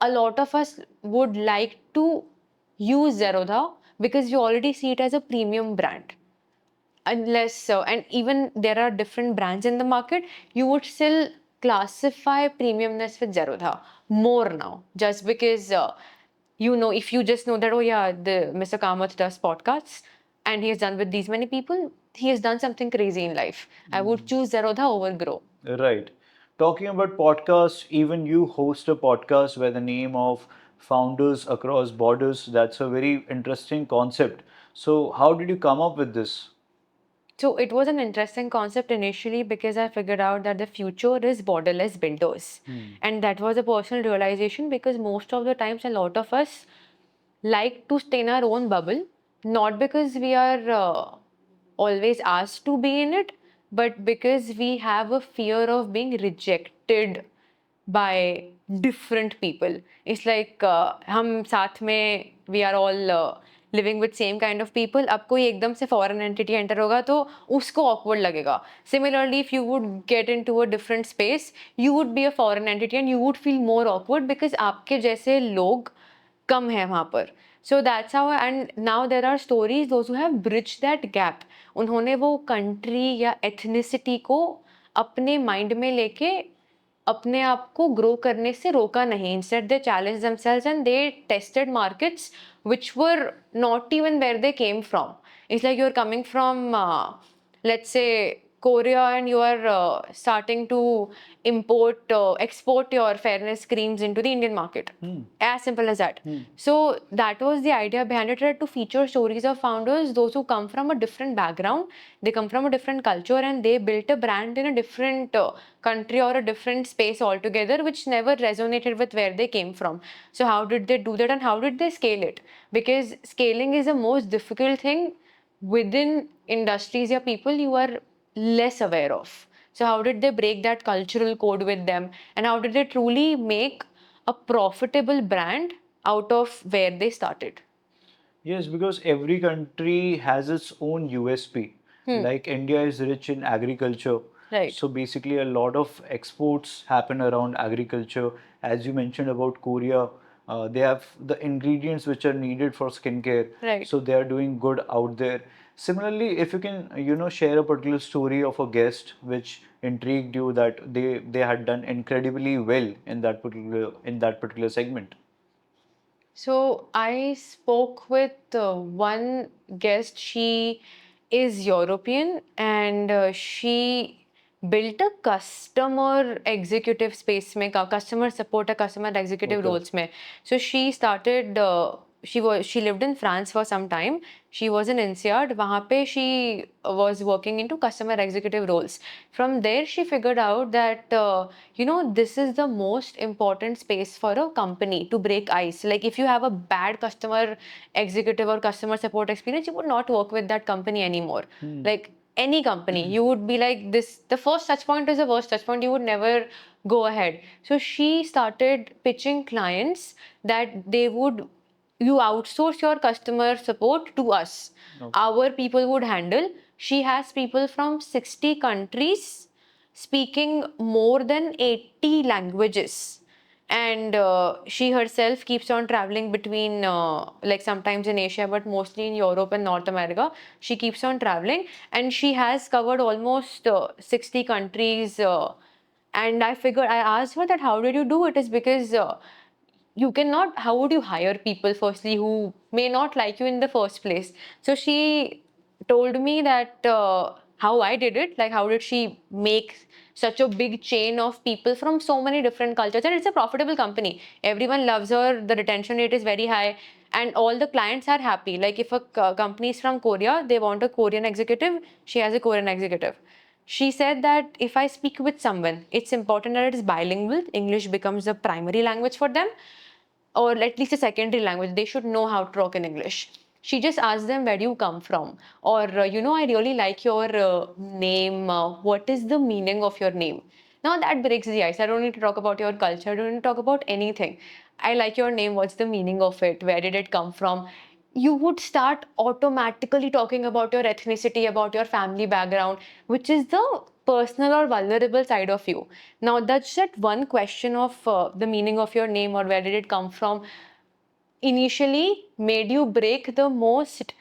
a lot of us would like to use Zerodha because you already see it as a premium brand. Unless so, and even there are different brands in the market, you would still classify premiumness with Zerodha more now, just because if you just know that, oh yeah, the Mr. Kamath does podcasts, and he has done with these many people, he has done something crazy in life. I would choose Zerodha over Grow. Right. Talking about podcasts, even you host a podcast by the name of Founders Across Borders. That's a very interesting concept. So, how did you come up with this? So it was an interesting concept initially because I figured out that the future is borderless builders. And that was a personal realization because most of the times a lot of us like to stay in our own bubble, not because we are always asked to be in it, but because we have a fear of being rejected by different people. It's like हम साथ में we are all living with same kind of people. अब कोई एकदम से foreign entity enter होगा तो उसको awkward लगेगा. Similarly, if you would get into a different space, you would be a foreign entity and you would feel more awkward because आपके जैसे लोग कम है वहाँ पर. So that's how, and now there are stories those who have bridged that gap. उन्होंने वो country या ethnicity को अपने mind में लेके अपने आप को ग्रो करने से रोका नहीं. Instead they challenged themselves and they tested markets which were not even where they came from. It's like you're coming from let's say Korea and you are starting to export your fairness creams into the Indian market. As simple as that. So that was the idea behind it, to feature stories of founders, those who come from a different background, they come from a different culture and they built a brand in a different country or a different space altogether, which never resonated with where they came from. So how did they do that and how did they scale it? Because scaling is the most difficult thing within industries or people you are less aware of. So how did they break that cultural code with them and how did they truly make a profitable brand out of where they started? Yes, because every country has its own USP. Like India is rich in agriculture. Right. So basically, a lot of exports happen around agriculture. As you mentioned about Korea, they have the ingredients which are needed for skincare. Right. So they are doing good out there. Similarly, if you can, share a particular story of a guest which intrigued you that they had done incredibly well in that particular segment. So I spoke with one guest. She is European and she built a customer executive space में customer support a customer executive Okay. roles में. So she started she lived in France for some time. She was in INSEAD. वहाँ पे she was working into customer executive roles. From there she figured out that this is the most important space for a company to break ice. Like if you have a bad customer executive or customer support experience, you would not work with that company anymore. Like any company, you would be like this, the first touch point is the worst touch point, you would never go ahead. So she started pitching clients that you outsource your customer support to us. Okay. Our people would handle. She has people from 60 countries speaking more than 80 languages. And she herself keeps on traveling between, like sometimes in Asia, but mostly in Europe and North America. She keeps on traveling and she has covered almost 60 countries. And I asked her that how did you do it? Is because you cannot, how would you hire people firstly who may not like you in the first place? So she told me that how I did it, like how did she make such a big chain of people from so many different cultures, and it's a profitable company. Everyone loves her, the retention rate is very high and all the clients are happy. Like if a company is from Korea, they want a Korean executive, she has a Korean executive. She said that if I speak with someone, it's important that it is bilingual. English becomes the primary language for them, or at least a secondary language. They should know how to talk in English. She just asked them, where do you come from? Or, I really like your name. What is the meaning of your name? Now that breaks the ice. I don't need to talk about your culture. I don't need to talk about anything. I like your name. What's the meaning of it? Where did it come from? You would start automatically talking about your ethnicity, about your family background, which is the personal or vulnerable side of you. Now, that's that one question of the meaning of your name or where did it come from initially made you break the most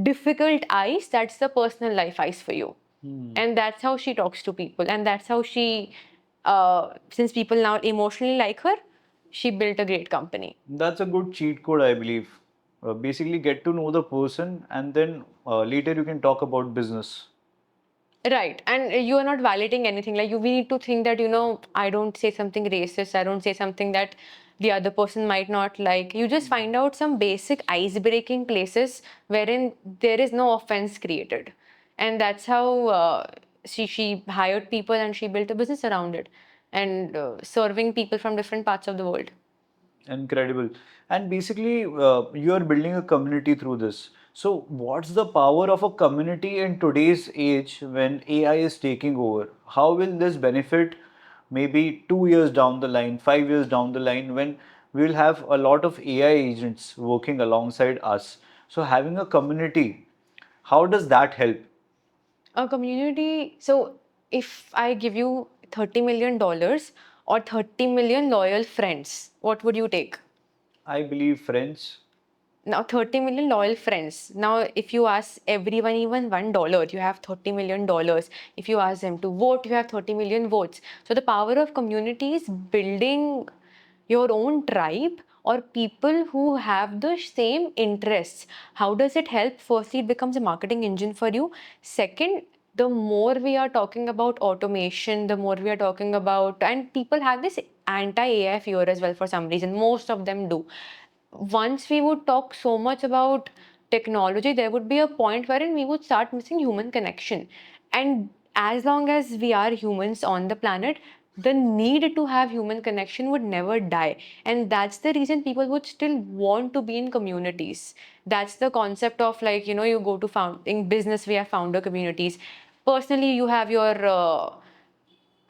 difficult ice. That's the personal life ice for you. And that's how she talks to people. And that's how she, since people now emotionally like her, she built a great company. That's a good cheat code, I believe. basically get to know the person, and then later you can talk about business. Right. And you are not validating anything. Like we need to think that, I don't say something racist. I don't say something that the other person might not like. You just find out some basic ice-breaking places wherein there is no offense created. And that's how she hired people and she built a business around it and serving people from different parts of the world. Incredible. And basically, you are building a community through this. So, what's the power of a community in today's age when AI is taking over? How will this benefit maybe 2 years down the line, 5 years down the line, when we will have a lot of AI agents working alongside us? So, having a community, how does that help? A community. So if I give you $30 million or 30 million loyal friends, what would you take? I believe friends. Now 30 million loyal friends. Now if you ask everyone even $1, you have $30 million. If you ask them to vote, you have 30 million votes. So the power of community is building your own tribe or people who have the same interests. How does it help? Firstly, it becomes a marketing engine for you. Second, the more we are talking about automation, the more we are talking about, and people have this anti-AI fear as well for some reason. Most of them do. Once we would talk so much about technology, there would be a point wherein we would start missing human connection. And as long as we are humans on the planet, the need to have human connection would never die. And that's the reason people would still want to be in communities. That's the concept of, like, you go to in business, we have founder communities. Personally, you have your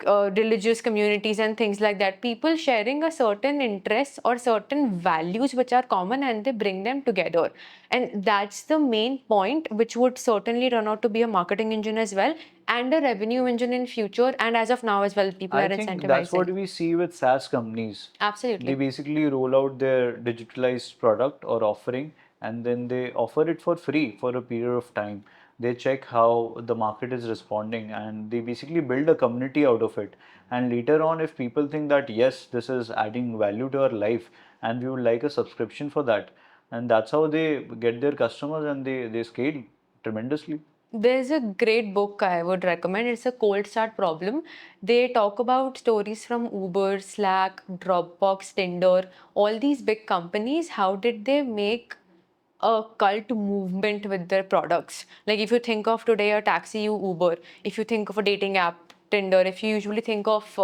religious communities and things like that. People sharing a certain interests or certain values which are common, and they bring them together. And that's the main point, which would certainly turn out to be a marketing engine as well, and a revenue engine in future. And as of now as well, people I are think that's what incentivizing. we see with SaaS companies. They Absolutely. basically roll out their digitalized product or offering, and then they offer it for free for a period of time. They check how the market is responding, and they basically build a community out of it. And later on, if people think that yes, this is adding value to our life and we would like a subscription for that, and that's how they get their customers, and they scale tremendously. There's a great book I would recommend. It's a cold start problem. They talk about stories from Uber, Slack, Dropbox, Tinder, all these big companies. How did they make a cult movement with their products? Like if you think of today a taxi, you Uber. If you think of a dating app, Tinder. If you usually think of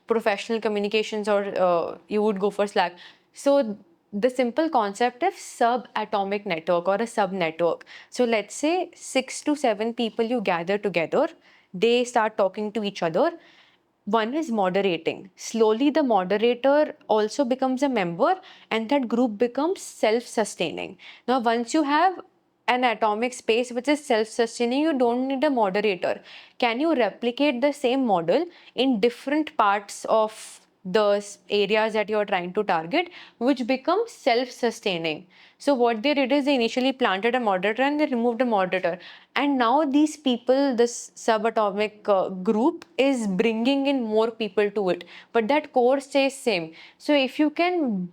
professional communications, or you would go for Slack. So the simple concept of subatomic network or a sub network. So let's say 6 to 7 people you gather together, they start talking to each other. One is moderating. Slowly, the moderator also becomes a member, and that group becomes self sustaining. Now, once you have an atomic space which is self sustaining, you don't need a moderator. Can you replicate the same model in different parts of the areas that you're trying to target, which becomes self sustaining? So what they did is they initially planted a moderator and they removed a moderator. And now these people, this subatomic group is bringing in more people to it. But that core stays same. So if you can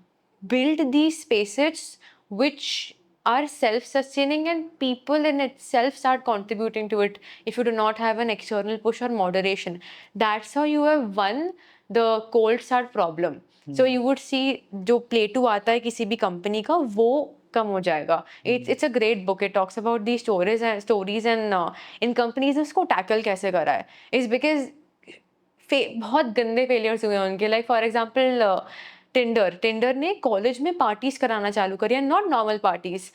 build these spaces which are self-sustaining and people in itself start contributing to it, if you do not have an external push or moderation, that's how you have won the cold start problem. So you would see जो play to आता है किसी भी company का वो कम हो जाएगा. It's a great book. It talks about these stories and in companies उसको tackle कैसे करा है. It's because बहुत गंदे फेलियर्स हुए हैं उनके. लाइक फॉर एग्जाम्पल टिंडर ने कॉलेज में पार्टीज कराना चालू करी, एंड नॉट नॉर्मल पार्टीज.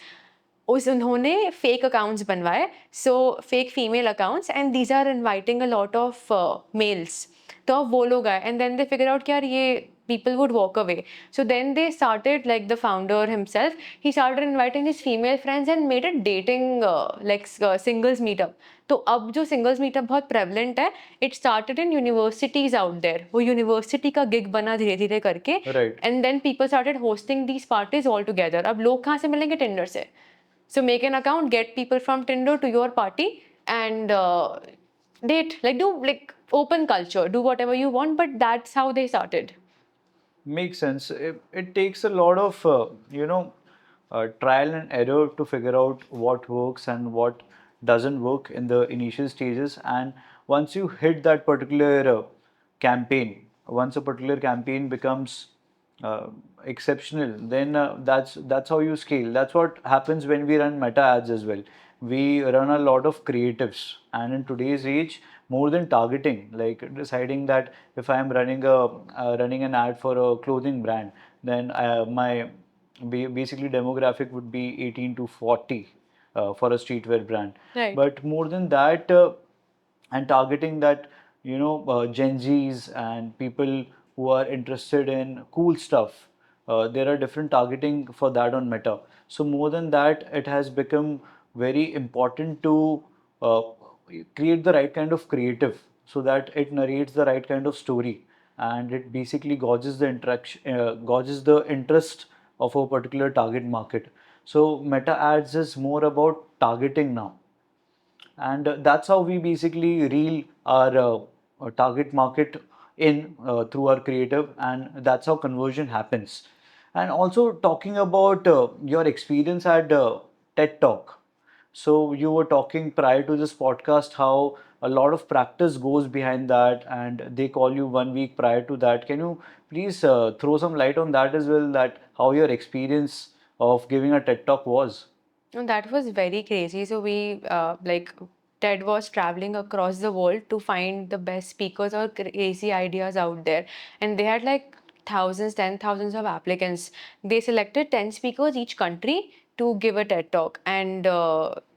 उन्होंने फेक अकाउंट्स बनवाए, so fake female accounts, and these are inviting a lot of males. तो अब वो लोग आए and then they figure out कि यार ये people would walk away. So then they started, like the founder himself, he started inviting his female friends and made a dating singles meetup. तो अब जो singles meetup बहुत prevalent है, it started in universities out there. वो university का gig बना धीरे धीरे करके, Right. and then people started hosting these parties all together. अब लोग कहाँ से मिलेंगे? Tinder से. So make an account, get people from Tinder to your party, and date. Like do like open culture, do whatever you want, but that's how they started. Makes sense. It takes a lot of, trial and error to figure out what works and what doesn't work in the initial stages. And once you hit that particular campaign, once a particular campaign becomes uh, exceptional, then that's how you scale. That's what happens when we run meta ads as well. We run a lot of creatives, and in today's age, more than targeting, like deciding that if I am running an ad for a clothing brand, then my basically demographic would be 18 to 40 for a streetwear brand. Right. But more than that, and targeting that, Gen Zs and people who are interested in cool stuff. There are different targeting for that on Meta. So more than that, it has become very important to uh, create the right kind of creative so that it narrates the right kind of story, and it basically gauges the interest of a particular target market. So Meta ads is more about targeting now, and that's how we basically reel our target market in through our creative, and that's how conversion happens. And also talking about your experience at TED Talk. So you were talking prior to this podcast how a lot of practice goes behind that, and they call you 1 week prior to that. Can you please throw some light on that as well, that how your experience of giving a TED Talk was? And that was very crazy. So we like Ted was traveling across the world to find the best speakers or crazy ideas out there, and they had like thousands, 10 thousands of applicants. They selected 10 speakers each country to give a TED talk, and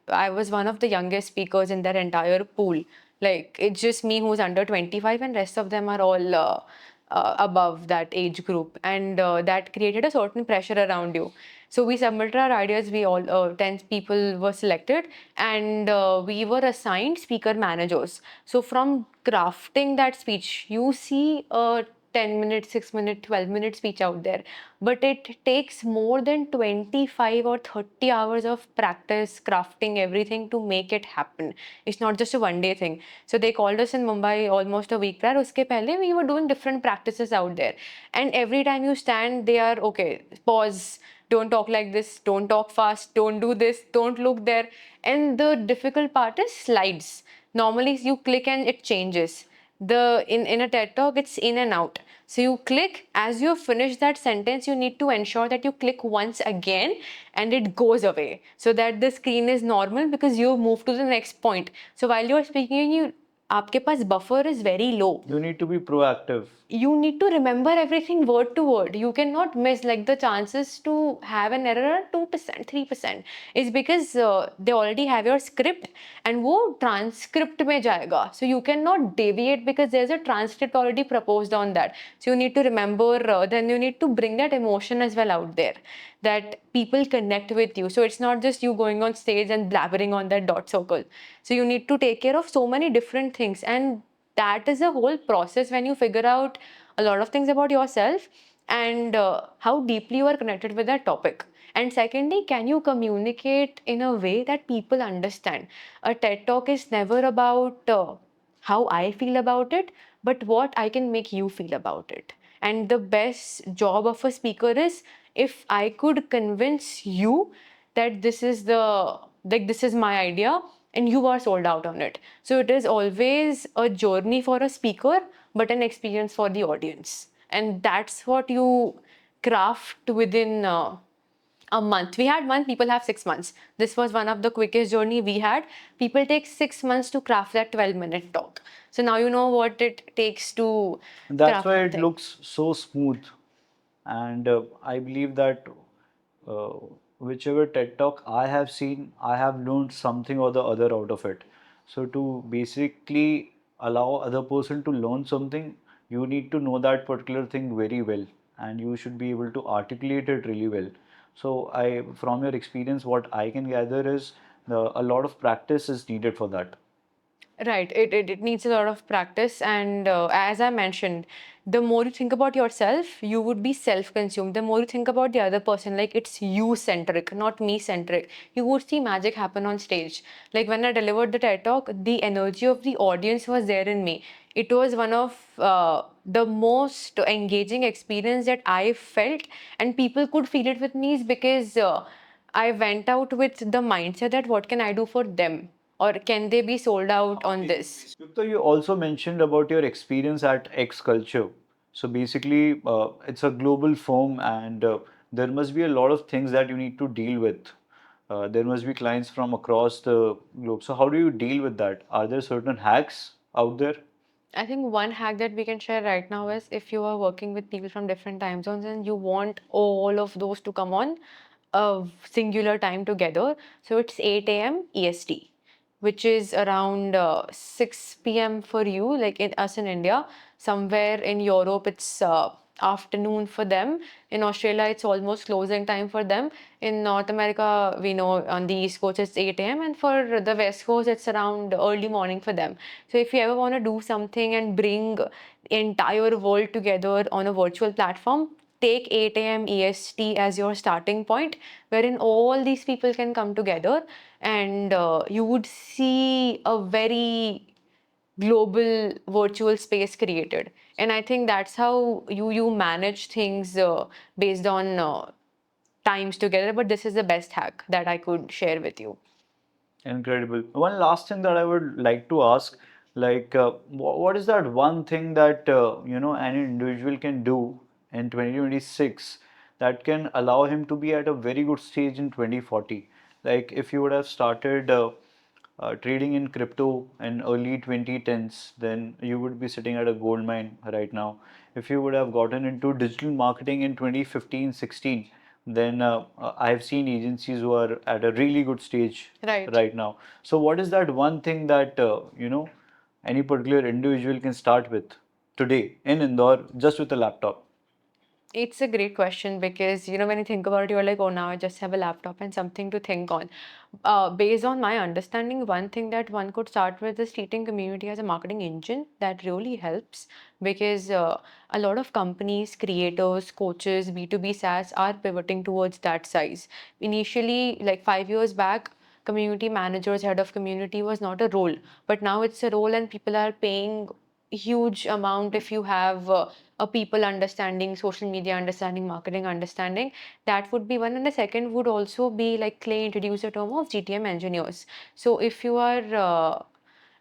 I was one of the youngest speakers in that entire pool. Like it's just me who's under 25, and rest of them are all. Above that age group, and that created a certain pressure around you. So we submitted our ideas. We all 10 people were selected, and we were assigned speaker managers. So from crafting that speech, you see a 10-minute, 6-minute, 12-minute speech out there, but it takes more than 25 or 30 hours of practice crafting everything to make it happen. It's not just a one-day thing. So they called us in Mumbai almost a week prior. Uske pehle we were doing different practices out there, and every time you stand, they are okay. Pause. Don't talk like this. Don't talk fast. Don't do this. Don't look there. And the difficult part is slides. Normally, you click and it changes. In a TED talk, it's in and out. So you click, as you finish that sentence, you need to ensure that you click once again and it goes away so that the screen is normal because you move to the next point. So while you're speaking, आपके पास buffer is very low. You need to be proactive. You need to remember everything word to word. You cannot miss. Like the chances to have an error are 2%, 3% is because they already have your script and वो transcript में जाएगा. So you cannot deviate because there's a transcript already proposed on that. So you need to remember, then you need to bring that emotion as well out there, that people connect with you. So it's not just you going on stage and blabbering on that dot circle. So you need to take care of so many different things, and that is a whole process when you figure out a lot of things about yourself and how deeply you are connected with that topic. And secondly, can you communicate in a way that people understand? A TED talk is never about how I feel about it, but what I can make you feel about it. And the best job of a speaker is if I could convince you that this is my idea and you are sold out on it. So it is always a journey for a speaker, but an experience for the audience. And that's what you craft within a month. We had one, people have 6 months. This was one of the quickest journey we had. People take 6 months to craft that 12-minute talk. So now you know what it takes to That's craft why that it thing. looks so smooth. And I believe that uh, whichever TED Talk I have seen, I have learned something or the other out of it. So to basically allow other person to learn something, you need to know that particular thing very well, and you should be able to articulate it really well. So from your experience, what I can gather is a lot of practice is needed for that. Right. It needs a lot of practice. And as I mentioned, the more you think about yourself, you would be self consumed. The more you think about the other person, like it's you centric, not me centric, you would see magic happen on stage. Like when I delivered the TED talk, the energy of the audience was there in me. It was one of the most engaging experience that I felt, and people could feel it with me is because I went out with the mindset that what can I do for them? Or can they be sold out on this? Yukta, you also mentioned about your experience at X Culture. So basically, it's a global firm, and there must be a lot of things that you need to deal with. There must be clients from across the globe. So how do you deal with that? Are there certain hacks out there? I think one hack that we can share right now is if you are working with people from different time zones and you want all of those to come on a singular time together. So it's 8 a.m. EST, which is around 6 p.m. for you, like in us in India. Somewhere in Europe, it's afternoon for them. In Australia, it's almost closing time for them. In North America, we know on the East Coast it's 8 a.m. and for the West Coast, it's around early morning for them. So if you ever want to do something and bring entire world together on a virtual platform, take 8 a.m. EST as your starting point, wherein all these people can come together and you would see a very global virtual space created. And I think that's how you manage things based on times together. But this is the best hack that I could share with you. Incredible. One last thing that I would like to ask, like, what is that one thing that any individual can do in 2026 that can allow him to be at a very good stage in 2040? Like, if you would have started trading in crypto in early 2010s, then you would be sitting at a gold mine right now. If you would have gotten into digital marketing in 2015, 16, then I've seen agencies who are at a really good stage Right. right now. So, what is that one thing that any particular individual can start with today in Indore just with a laptop? It's a great question because when you think about it, you're like, oh, now I just have a laptop and something to think on. Based on my understanding, one thing that one could start with is treating community as a marketing engine. That really helps because a lot of companies, creators, coaches, B2B SaaS are pivoting towards that size. Initially, like 5 years back, community managers, head of community was not a role, but now it's a role and people are paying huge amount if you have a people understanding, social media understanding, marketing understanding. That would be one. And the second would also be like Clay introduced the term of GTM engineers. So if you are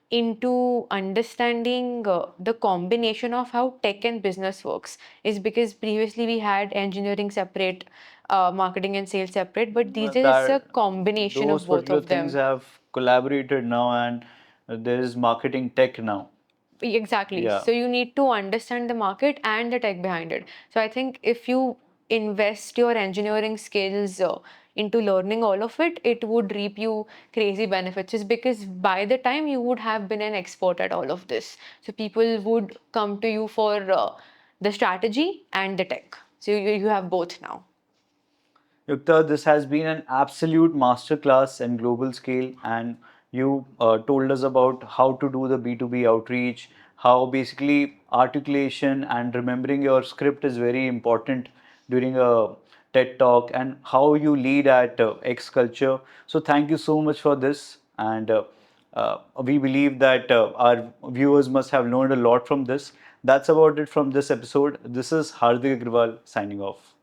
into understanding the combination of how tech and business works, is because previously we had engineering separate, marketing and sales separate, but these days it's a That combination those of both particular of things them. have collaborated now, and there is marketing tech now. Exactly. Yeah. So you need to understand the market and the tech behind it. So I think if you invest your engineering skills into learning all of it, it would reap you crazy benefits. Just because by the time you would have been an expert at all of this, so people would come to you for the strategy and the tech. So you have both now. Yukta, this has been an absolute masterclass in global scale, and you told us about how to do the B2B outreach, how basically articulation and remembering your script is very important during a TED talk, and how you lead at X Culture. So, thank you so much for this, and we believe that our viewers must have learned a lot from this. That's about it from this episode. This is Hardik Agrawal signing off.